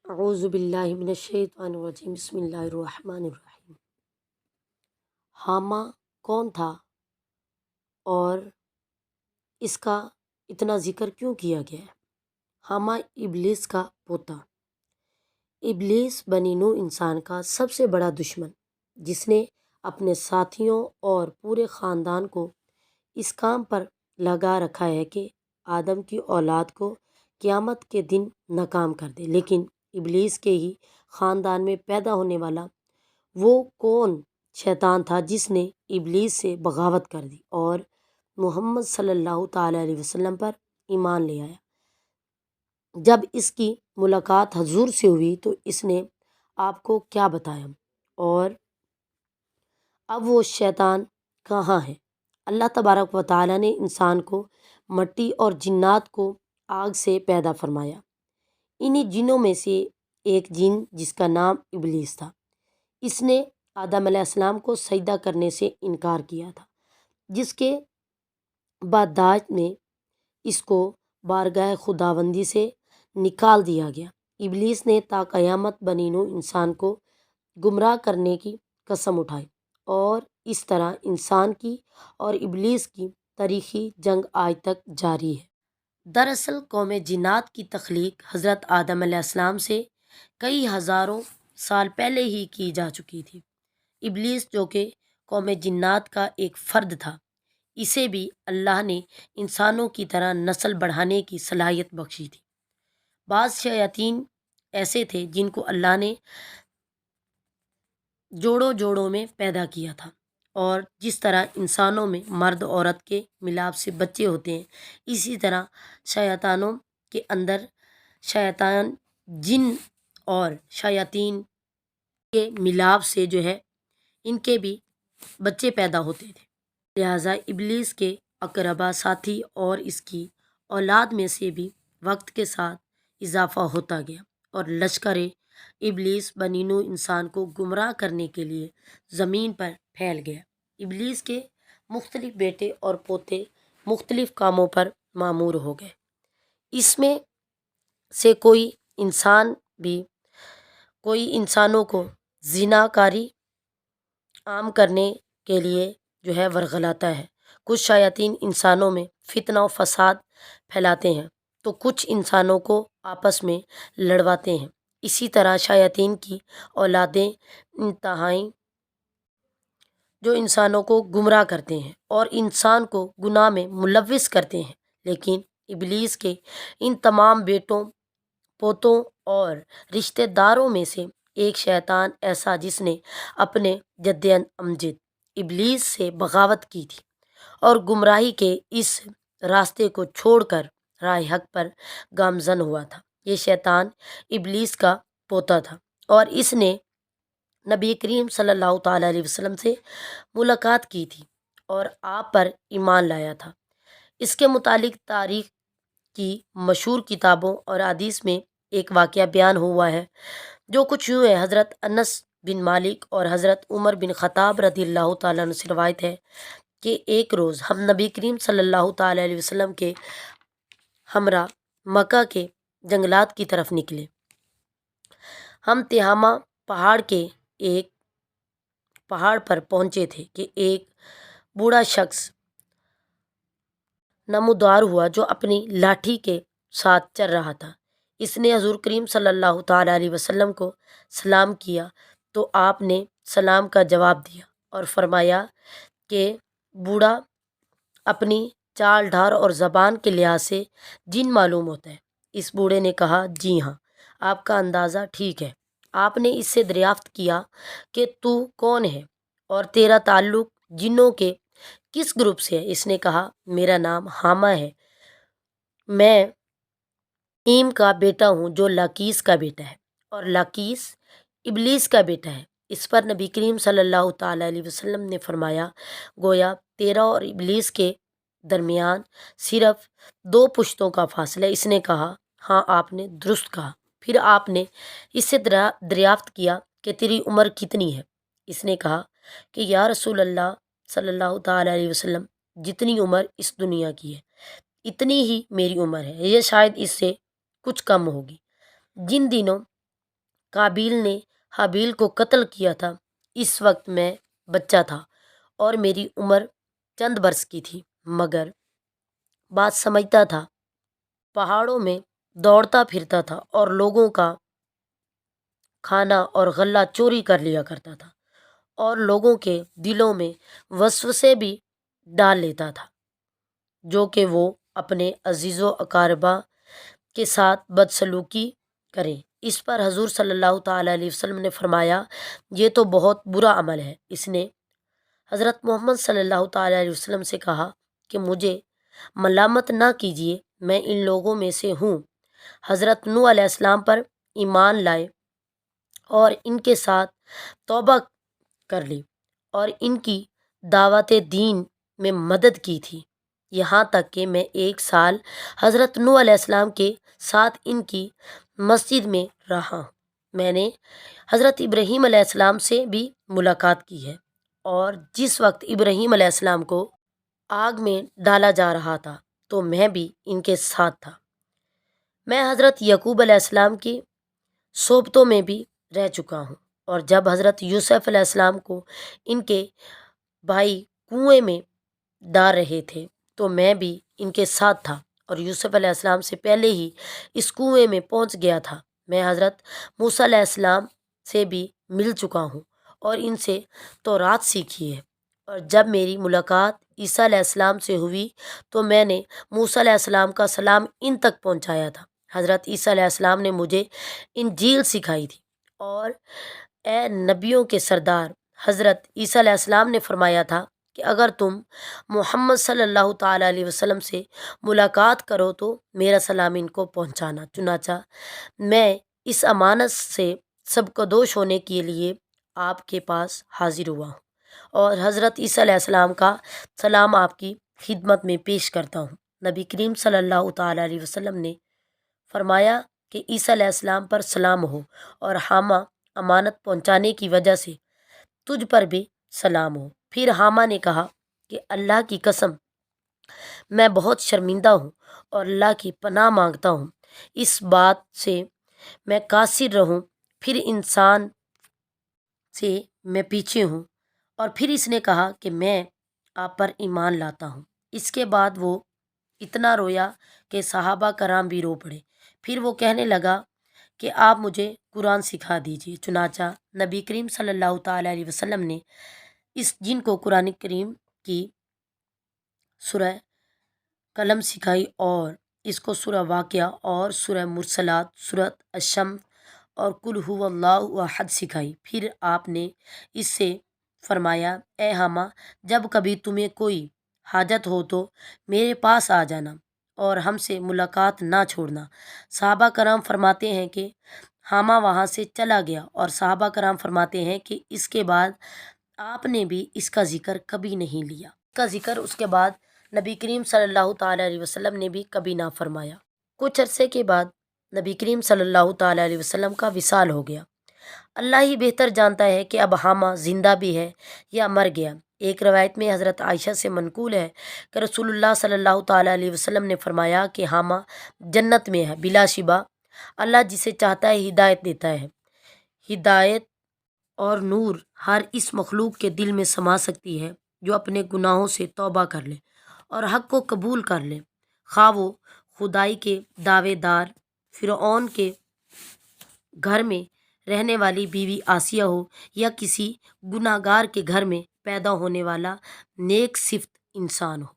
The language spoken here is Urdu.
اعوذ باللہ من الشیطان الرجیم بسم اللہ الرحمن الرحیم۔ حامہ کون تھا اور اس کا اتنا ذکر کیوں کیا گیا ہے؟ حامہ ابلیس کا پوتا، ابلیس بنی نوح انسان کا سب سے بڑا دشمن، جس نے اپنے ساتھیوں اور پورے خاندان کو اس کام پر لگا رکھا ہے کہ آدم کی اولاد کو قیامت کے دن ناکام کر دے۔ لیکن ابلیس کے ہی خاندان میں پیدا ہونے والا وہ کون شیطان تھا جس نے ابلیس سے بغاوت کر دی اور محمد صلی اللہ تعالیٰ علیہ وسلم پر ایمان لے آیا۔ جب اس کی ملاقات حضور سے ہوئی تو اس نے آپ کو کیا بتایا اور اب وہ شیطان کہاں ہے؟ اللہ تبارک و تعالیٰ نے انسان کو مٹی اور جنات کو آگ سے پیدا فرمایا۔ انہی جنوں میں سے ایک جن جس کا نام ابلیس تھا، اس نے آدم علیہ السلام کو سجدہ کرنے سے انکار کیا تھا، جس کے بعد میں اس کو بارگاہ خداوندی سے نکال دیا گیا۔ ابلیس نے تا قیامت بنی نوح انسان کو گمراہ کرنے کی قسم اٹھائی اور اس طرح انسان کی اور ابلیس کی تاریخی جنگ آج تک جاری ہے۔ دراصل قوم جنات کی تخلیق حضرت آدم علیہ السلام سے کئی ہزاروں سال پہلے ہی کی جا چکی تھی۔ ابلیس جو کہ قوم جنات کا ایک فرد تھا، اسے بھی اللہ نے انسانوں کی طرح نسل بڑھانے کی صلاحیت بخشی تھی۔ بعض شیاطین ایسے تھے جن کو اللہ نے جوڑوں میں پیدا کیا تھا، اور جس طرح انسانوں میں مرد عورت کے ملاپ سے بچے ہوتے ہیں، اسی طرح شیاطانوں کے اندر شیطان جن اور شیاطین کے ملاپ سے جو ہے ان کے بھی بچے پیدا ہوتے تھے۔ لہٰذا ابلیس کے اقربا ساتھی اور اس کی اولاد میں سے بھی وقت کے ساتھ اضافہ ہوتا گیا اور لشکر ابلیس بنی نوح انسان کو گمراہ کرنے کے لیے زمین پر پھیل گیا۔ ابلیس کے مختلف بیٹے اور پوتے مختلف کاموں پر مامور ہو گئے۔ اس میں سے کوئی انسانوں کو زنا کاری عام کرنے کے لیے جو ہے ورغلاتا ہے۔ کچھ شیاطین انسانوں میں فتنہ و فساد پھیلاتے ہیں تو کچھ انسانوں کو آپس میں لڑواتے ہیں۔ اسی طرح شیاطین کی اولادیں انتہائی جو انسانوں کو گمراہ کرتے ہیں اور انسان کو گناہ میں ملوث کرتے ہیں۔ لیکن ابلیس کے ان تمام بیٹوں، پوتوں اور رشتہ داروں میں سے ایک شیطان ایسا جس نے اپنے جد امجد ابلیس سے بغاوت کی تھی اور گمراہی کے اس راستے کو چھوڑ کر راہ حق پر گامزن ہوا تھا، یہ شیطان ابلیس کا پوتا تھا اور اس نے نبی کریم صلی اللہ تعالیٰ علیہ وسلم سے ملاقات کی تھی اور آپ پر ایمان لایا تھا۔ اس کے متعلق تاریخ کی مشہور کتابوں اور حدیث میں ایک واقعہ بیان ہوا ہے جو کچھ یوں ہے۔ حضرت انس بن مالک اور حضرت عمر بن خطاب رضی اللہ تعالیٰ عنہ سے روایت ہے کہ ایک روز ہم نبی کریم صلی اللہ تعالیٰ علیہ وسلم کے ہمراہ مکہ کے جنگلات کی طرف نکلے۔ ہم تہامہ پہاڑ پر پہنچے تھے کہ ایک بوڑھا شخص نمودار ہوا جو اپنی لاٹھی کے ساتھ چل رہا تھا۔ اس نے حضور کریم صلی اللہ تعالیٰ علیہ وسلم کو سلام کیا تو آپ نے سلام کا جواب دیا اور فرمایا کہ بوڑھا اپنی چال ڈھال اور زبان کے لحاظ سے جن معلوم ہوتا ہے۔ اس بوڑھے نے کہا، جی ہاں، آپ کا اندازہ ٹھیک ہے۔ آپ نے اس سے دریافت کیا کہ تو کون ہے اور تیرا تعلق جنوں کے کس گروپ سے ہے؟ اس نے کہا، میرا نام حامہ ہے، میں ایم کا بیٹا ہوں جو لاقیس کا بیٹا ہے اور لاقیس ابلیس کا بیٹا ہے۔ اس پر نبی کریم صلی اللہ تعالیٰ علیہ وسلم نے فرمایا، گویا تیرا اور ابلیس کے درمیان صرف 2 پشتوں کا فاصلہ ہے۔ اس نے کہا، ہاں آپ نے درست کہا۔ پھر آپ نے اس سے دریافت کیا کہ تیری عمر کتنی ہے؟ اس نے کہا کہ یا رسول اللہ صلی اللہ تعالیٰ علیہ وسلم، جتنی عمر اس دنیا کی ہے اتنی ہی میری عمر ہے، یہ شاید اس سے کچھ کم ہوگی۔ جن دنوں قابیل نے حابیل کو قتل کیا تھا، اس وقت میں بچہ تھا اور میری عمر چند برس کی تھی، مگر بات سمجھتا تھا۔ پہاڑوں میں دوڑتا پھرتا تھا اور لوگوں کا کھانا اور غلہ چوری کر لیا کرتا تھا اور لوگوں کے دلوں میں وسوسے بھی ڈال لیتا تھا جو کہ وہ اپنے عزیز و اقاربہ کے ساتھ بدسلوکی کریں۔ اس پر حضور صلی اللہ تعالیٰ علیہ وسلم نے فرمایا، یہ تو بہت برا عمل ہے۔ اس نے حضرت محمد صلی اللہ تعالیٰ علیہ وسلم سے کہا کہ مجھے ملامت نہ کیجیے، میں ان لوگوں میں سے ہوں۔ حضرت نوح علیہ السلام پر ایمان لائے اور ان کے ساتھ توبہ کر لی اور ان کی دعوت دین میں مدد کی تھی، یہاں تک کہ میں 1 سال حضرت نوح علیہ السلام کے ساتھ ان کی مسجد میں رہا ہوں۔ میں نے حضرت ابراہیم علیہ السلام سے بھی ملاقات کی ہے، اور جس وقت ابراہیم علیہ السلام کو آگ میں ڈالا جا رہا تھا تو میں بھی ان کے ساتھ تھا۔ میں حضرت یعقوب علیہ السلام کی صحبتوں میں بھی رہ چکا ہوں، اور جب حضرت یوسف علیہ السلام کو ان کے بھائی کنویں میں ڈال رہے تھے تو میں بھی ان کے ساتھ تھا اور یوسف علیہ السلام سے پہلے ہی اس کنویں میں پہنچ گیا تھا۔ میں حضرت موسیٰ علیہ السلام سے بھی مل چکا ہوں اور ان سے تورات سیکھی ہے، اور جب میری ملاقات عیسیٰ علیہ السلام سے ہوئی تو میں نے موسیٰ علیہ السلام کا سلام ان تک پہنچایا تھا۔ حضرت عیسیٰ علیہ السلام نے مجھے انجیل سکھائی تھی، اور اے نبیوں کے سردار، حضرت عیسیٰ علیہ السلام نے فرمایا تھا کہ اگر تم محمد صلی اللہ تعالیٰ علیہ وسلم سے ملاقات کرو تو میرا سلام ان کو پہنچانا۔ چنانچہ میں اس امانت سے سب کو دوش ہونے کے لیے آپ کے پاس حاضر ہوا ہوں، اور حضرت عیسیٰ علیہ السلام کا سلام آپ کی خدمت میں پیش کرتا ہوں۔ نبی کریم صلی اللہ تعالیٰ علیہ وسلم نے فرمایا کہ عیسیٰ علیہ السلام پر سلام ہو، اور حامہ امانت پہنچانے کی وجہ سے تجھ پر بھی سلام ہو۔ پھر حامہ نے کہا کہ اللہ کی قسم، میں بہت شرمندہ ہوں اور اللہ کی پناہ مانگتا ہوں اس بات سے میں قاصر رہوں، پھر انسان سے میں پیچھے ہوں۔ اور پھر اس نے کہا کہ میں آپ پر ایمان لاتا ہوں۔ اس کے بعد وہ اتنا رویا کہ صحابہ کرام بھی رو پڑے۔ پھر وہ کہنے لگا کہ آپ مجھے قرآن سکھا دیجیے۔ چنانچہ نبی کریم صلی اللہ تعالیٰ علیہ وسلم نے اس جن کو قرآن کریم کی سورہ قلم سکھائی، اور اس کو سورہ واقعہ اور سورہ مرسلات، سورہ الشمس اور قل ھو اللہ احد سکھائی۔ پھر آپ نے اس سے فرمایا، اے حامہ، جب کبھی تمہیں کوئی حاجت ہو تو میرے پاس آ جانا اور ہم سے ملاقات نہ چھوڑنا۔ صحابہ کرام فرماتے ہیں کہ حامہ وہاں سے چلا گیا، اور صحابہ کرام فرماتے ہیں کہ اس کے بعد آپ نے بھی اس کا ذکر کبھی نہیں لیا۔ اس کا ذکر اس کے بعد نبی کریم صلی اللہ تعالیٰ علیہ وسلم نے بھی کبھی نہ فرمایا۔ کچھ عرصے کے بعد نبی کریم صلی اللہ تعالیٰ علیہ وسلم کا وصال ہو گیا۔ اللہ ہی بہتر جانتا ہے کہ اب حامہ زندہ بھی ہے یا مر گیا۔ ایک روایت میں حضرت عائشہ سے منقول ہے کہ رسول اللہ صلی اللہ تعالیٰ علیہ وسلم نے فرمایا کہ حامہ جنت میں ہے، بلا شبہ اللہ جسے چاہتا ہے ہدایت دیتا ہے۔ ہدایت اور نور ہر اس مخلوق کے دل میں سما سکتی ہے جو اپنے گناہوں سے توبہ کر لے اور حق کو قبول کر لے، خواہ وہ خدائی کے دعوے دار فرعون کے گھر میں رہنے والی بیوی آسیہ ہو یا کسی گناہ گار کے گھر میں پیدا ہونے والا نیک صفت انسان ہو۔